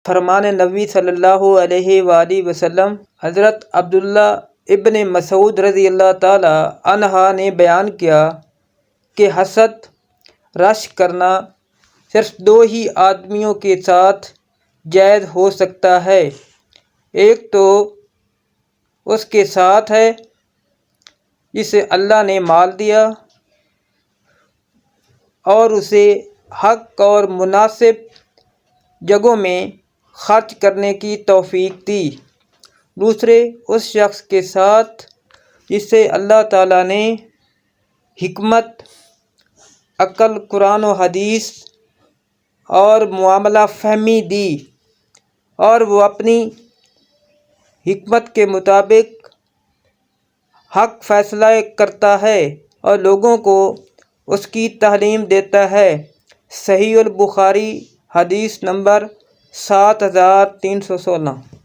فرمان نبی صلی اللہ علیہ وآلہ وسلم حضرت عبداللہ ابن مسعود رضی اللہ تعالی عنہ نے بیان کیا کہ حسد رشک کرنا صرف دو ہی آدمیوں کے ساتھ جائز ہو سکتا ہے۔ ایک تو اس کے ساتھ ہے جسے اللہ نے مال دیا اور اسے حق اور مناسب جگہوں میں خرچ کرنے کی توفیق دی۔ دوسرے اس شخص کے ساتھ جسے اللہ تعالیٰ نے حکمت، عقل، قرآن و حدیث اور معاملہ فہمی دی اور وہ اپنی حکمت کے مطابق حق فیصلہ کرتا ہے اور لوگوں کو اس کی تعلیم دیتا ہے۔ صحیح البخاری حدیث نمبر 7316۔